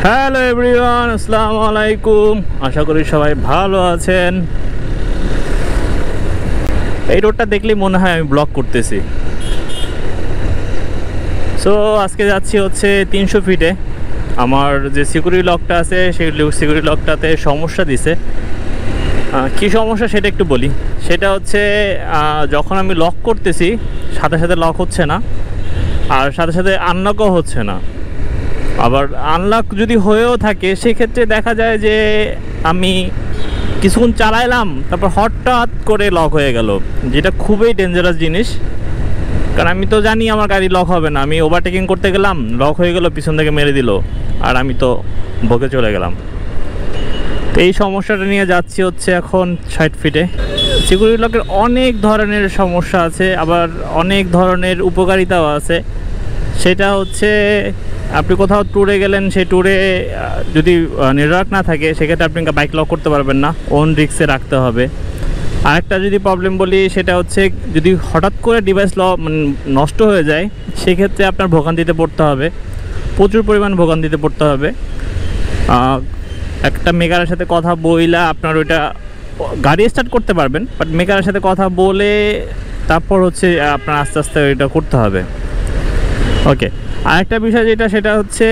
Hello everyone, আসসালামু আলাইকুম। আশা করি সবাই ভালো আছেন। এই রোডটা দেখলেই মনে হয় আমি ব্লগ করতেছি। সো আজকে যাচ্ছি হচ্ছে 300 ফিটে। আমার যে সিকিউরিটি লকটা আছে সেই সিকিউরিটি লকটাতে সমস্যা দিছে। কি সমস্যা সেটা একটু বলি। সেটা হচ্ছে যখন আমি লক করতেছি সাথে সাথে লক হচ্ছে না, আর সাথে সাথে আনলকও হচ্ছে না। আবার আনলক যদি হয়েও থাকে সেক্ষেত্রে দেখা যায় যে আমি কিছুক্ষণ চালাইলাম, তারপর হঠাৎ করে লক হয়ে গেল, যেটা খুবই ডেঞ্জারাস জিনিস। কারণ আমি তো জানি আমার গাড়ি লক হবে না, আমি ওভারটেকিং করতে গেলাম, লক হয়ে গেল, পিছন থেকে মেরে দিল, আর আমি তো বকে চলে গেলাম। তো এই সমস্যাটা নিয়ে যাচ্ছি হচ্ছে এখন 60 ফিটে। সিকিউরিটি লকের অনেক ধরনের সমস্যা আছে, আবার অনেক ধরনের উপকারিতাও আছে। সেটা হচ্ছে আপনি কোথাও ট্যুরে গেলেন, সেই ট্যুরে যদি নেটওয়ার্ক না থাকে সেক্ষেত্রে আপনি বাইক লক করতে পারবেন না, ওন রিস্কে রাখতে হবে। আরেকটা যদি প্রবলেম বলি সেটা হচ্ছে যদি হঠাৎ করে ডিভাইস নষ্ট হয়ে যায় সেক্ষেত্রে আপনার ভোগান্তিতে পড়তে হবে, প্রচুর পরিমাণ ভোগান্তিতে পড়তে হবে। একটা মেকারের সাথে কথা বইলা আপনার ওইটা গাড়ি স্টার্ট করতে পারবেন, বাট মেকারের সাথে কথা বলে তারপর হচ্ছে আপনার আস্তে আস্তে ওইটা করতে হবে। ওকে, আরেকটা বিষয় যেটা সেটা হচ্ছে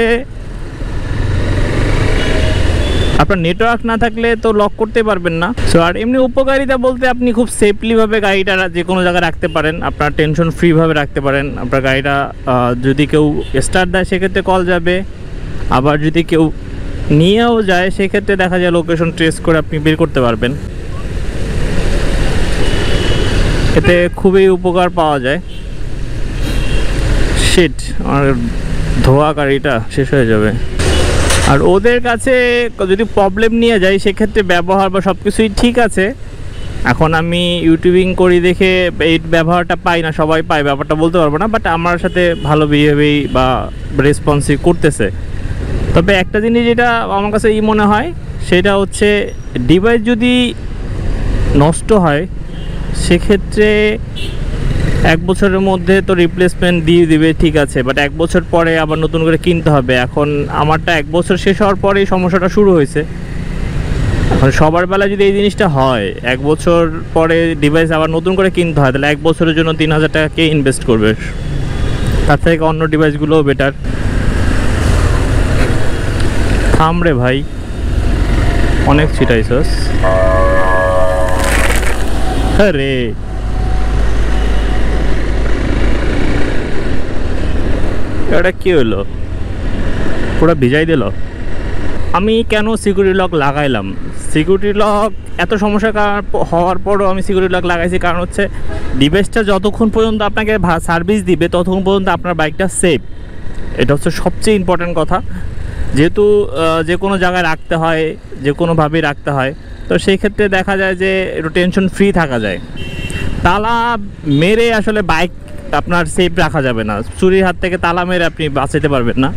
আপনার নেটওয়ার্ক না থাকলে তো লক করতে পারবেন না। সো আর এমনি উপকারিতা বলতে আপনি খুব সেফলিভাবে গাড়িটা যে কোনো জায়গায় রাখতে পারেন, আপনার টেনশন ফ্রিভাবে রাখতে পারেন। আপনার গাড়িটা যদি কেউ স্টার্ট দেয় সেক্ষেত্রে কল যাবে, আবার যদি কেউ নিয়েও যায় সেক্ষেত্রে দেখা যায় লোকেশন ট্রেস করে আপনি বের করতে পারবেন। এতে খুবই উপকার পাওয়া যায়। শিট, আর ধোয়া গাড়িটা শেষ হয়ে যাবে। আর ওদের কাছে যদি প্রবলেম নিয়ে যাই সেক্ষেত্রে ব্যবহার বা সব কিছুই ঠিক আছে। এখন আমি ইউটিউবিং করি দেখে এই ব্যবহারটা পাই না, সবাই পায়, ব্যাপারটা বলতে পারবো না, বাট আমার সাথে ভালো বিহেভই বা রেসপন্সিভ করতেছে। তবে একটা জিনিস যেটা আমার কাছে মনে হয় সেটা হচ্ছে ডিভাইস যদি নষ্ট হয় সেক্ষেত্রে 1 বছরের মধ্যে তো রিপ্লেসমেন্ট দিয়ে দিবে, ঠিক আছে, বাট 1 বছর পরে আবার নতুন করে কিনতে হবে। এখন আমারটা 1 বছর শেষ হওয়ার পরেই সমস্যাটা শুরু হয়েছে। এখন সবার বেলায় যদি এই জিনিসটা হয়, 1 বছর পরে ডিভাইস আবার নতুন করে কিনতে হয়, তাহলে 1 বছরের জন্য 3000 টাকা কে ইনভেস্ট করবে? তার থেকে অন্য ডিভাইসগুলোও বেটার। থাম রে ভাই, অনেক ছিটাইছস। হ্যাঁ রে, এটা কি হলো, পুরো ভিজাই দিল। আমি কেন সিকিউরিটি লক লাগাইলাম? সিকিউরিটি লক এত সমস্যা হওয়ার পরও আমি সিকিউরিটি লক লাগাইছি কারণ হচ্ছে ডিভাইসটা যতক্ষণ পর্যন্ত আপনাকে সার্ভিস দিবে ততক্ষণ পর্যন্ত আপনার বাইকটা সেফ। এটা হচ্ছে সবচেয়ে ইম্পর্ট্যান্ট কথা। যেহেতু যে কোনো জায়গায় রাখতে হয়, যে কোনোভাবেই রাখতে হয়, তো সেই ক্ষেত্রে দেখা যায় যে একটু টেনশন ফ্রি থাকা যায়। তালা মেরে আসলে বাইক আপনার সেফ রাখা যাবে না, চুরির হাত থেকে তালা মেরে আপনি বাঁচাতে পারবেন না।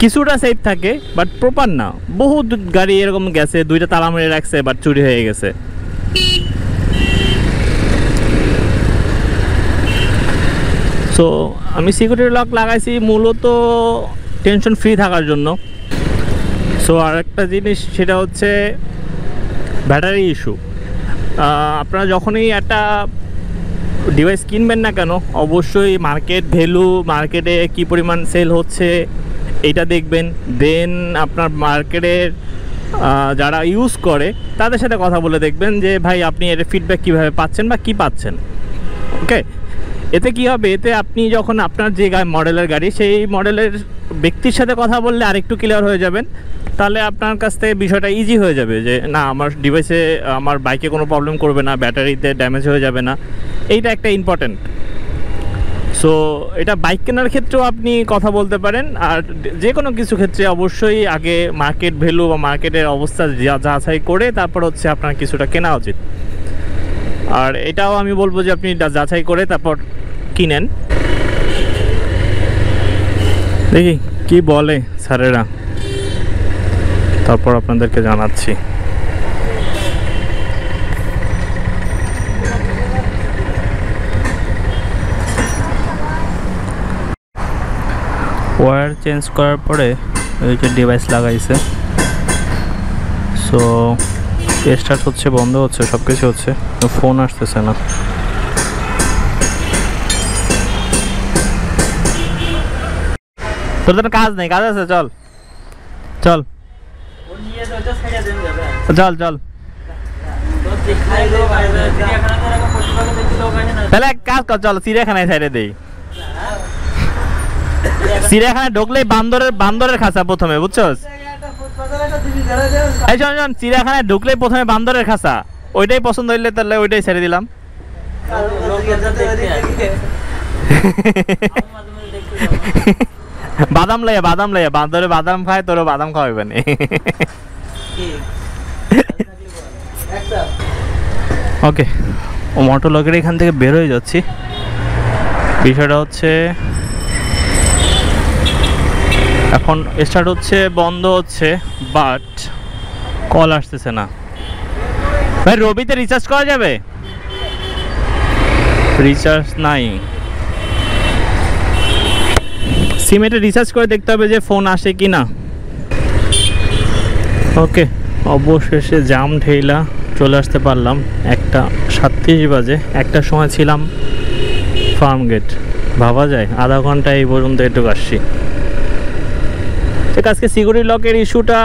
কিছুটা সেফ থাকে বাট প্রপার না। বহু গাড়ি এরকম গেছে, 2টা তালা মেরে রাখছে বাট চুরি হয়ে গেছে। সো আমি সিকিউরিটি লক লাগাইছি মূলত টেনশন ফ্রি থাকার জন্য। সো আরেকটা জিনিস সেটা হচ্ছে ব্যাটারি ইস্যু। আপনারা যখনই একটা ডিভাইস কিনবেন না কেন অবশ্যই মার্কেট ভ্যালু, মার্কেটে কী পরিমাণ সেল হচ্ছে এইটা দেখবেন। দেন আপনার মার্কেটের যারা ইউজ করে তাদের সাথে কথা বলে দেখবেন যে ভাই আপনি এর ফিডব্যাক কীভাবে পাচ্ছেন বা কী পাচ্ছেন। ওকে, এতে কি হবে, এতে আপনি যখন আপনার যে মডেলের গাড়ি সেই মডেলের ব্যক্তির সাথে কথা বললে আরেকটু ক্লিয়ার হয়ে যাবেন। তাহলে আপনার কাছ থেকে বিষয়টা ইজি হয়ে যাবে যে না, আমার ডিভাইসে আমার বাইকে কোনো প্রবলেম করবে না, ব্যাটারিতে ড্যামেজ হয়ে যাবে না। এইটা একটা ইম্পর্ট্যান্ট। সো এটা বাইক কেনার ক্ষেত্রেও আপনি কথা বলতে পারেন, আর যে কোনো কিছু ক্ষেত্রে অবশ্যই আগে মার্কেট ভ্যালু বা মার্কেটের অবস্থা যাচাই করে তারপর হচ্ছে আপনার কিছুটা কেনা উচিত। আর এটাও আমি বলবো যে আপনি যাচাই করে তারপর কিনেন। দেখি কি বলে স্যারেরা, তারপর আপনাদেরকে জানাচ্ছি। ওয়্যার চেঞ্জ করার পরে এই যে ডিভাইস লাগাইছে। সো স্টার্ট হচ্ছে, বন্ধ হচ্ছে, সব কিছু হচ্ছে, ফোন আসতেছে না। তোর তো কাজ নেই, কাজ আছে, চল চল চল চল। তাহলে এক কাজ কর, চল চিড়িয়াখানায় সাইডে দেই। চিড়িয়াখানায় ঢুকলেই বান্দরের খাঁচা প্রথমে, বুঝছস? এই শোন শোন, চিড়িয়াখানায় ঢুকলেই প্রথমে বান্দরের খাঁচা, ওইটাই পছন্দ হইলে তাহলে ওইটাই ছেড়ে দিলাম। বাদাম লাইয়া বান্দরে বাদাম খায়, তোরও বাদাম খাওয়াইবে না। ওকে, ও মোটোভ্লগের এখান থেকে বের হয়ে যাচ্ছি। বিষয়টা হচ্ছে এখন স্টার্ট হচ্ছে, বন্ধ হচ্ছে, বাট কল আসতেছে না। ভাই রবিতে রিচার্জ করা যাবে? রিচার্জ নাই। সিমেটে রিচার্জ করে দেখতে হবে যে ফোন আসে কি না। ওকে, অবশেষে জাম ঠেলা চলে আসতে পারলাম। 1:37 বাজে। একটার সময় ছিলাম ফার্ম গেট। ভাবা যায় আধা ঘন্টা এই পর্যন্ত একটু আসছি। ঠিক, আজকে সিকিউরিটি লকের ইস্যুটা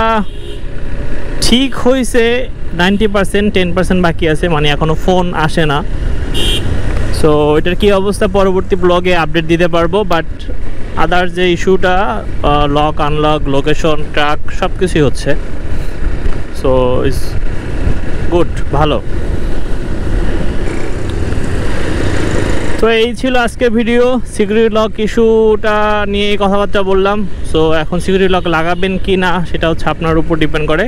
ঠিক হয়েছে 90%, 10% বাকি আছে, মানে এখনও ফোন আসে না। সো এটার কী অবস্থা পরবর্তী ব্লগে আপডেট দিতে পারবো। বাট আদার যে ইস্যুটা, লক আনলক, লোকেশন ট্র্যাক সব কিছুই হচ্ছে। সো ইটস গুড, ভালো। তো এই ছিল আজকের ভিডিও। সিকিউরিটি লক ইস্যুটা নিয়ে কথাবার্তা বললাম। সো এখন সিকিউরিটি লক লাগাবেন কি না সেটা হচ্ছে আপনার উপর ডিপেন্ড করে।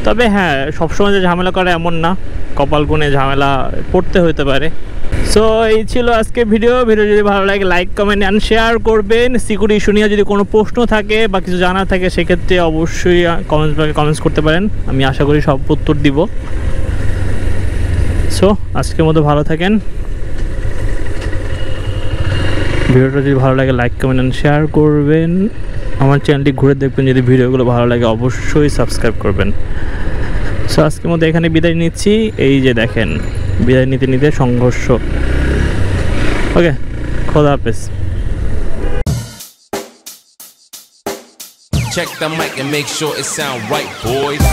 তবে হ্যাঁ, সবসময় যে ঝামেলা করে এমন না, কপাল গুনে ঝামেলা পড়তে হতে পারে। সো এই ছিল আজকে ভিডিও যদি ভালো লাগে লাইক কমেন্ট অ্যান্ড শেয়ার করবেন। সিকিউরিটি ইস্যু নিয়ে যদি কোনো প্রশ্ন থাকে বা কিছু জানার থাকে সেক্ষেত্রে অবশ্যই কমেন্টস করতে পারেন, আমি আশা করি সব উত্তর দিব। সো আজকের মতো ভালো থাকেন। ভিডিওটা যদি ভালো লাগে লাইক কমেন্ট অ্যান্ড শেয়ার করবেন। আমার চ্যানেলটি ঘুরে দেখবেন, যদি ভিডিওগুলো ভালো লাগে অবশ্যই সাবস্ক্রাইব করবেন। সো আজকের মধ্যে এখানে বিদায় নিচ্ছি। এই যে দেখেন, বিদায় নিতে নিতে সংঘর্ষ। ওকে, খোদা হাফেজ। Check the mic and make sure it sound right, boys.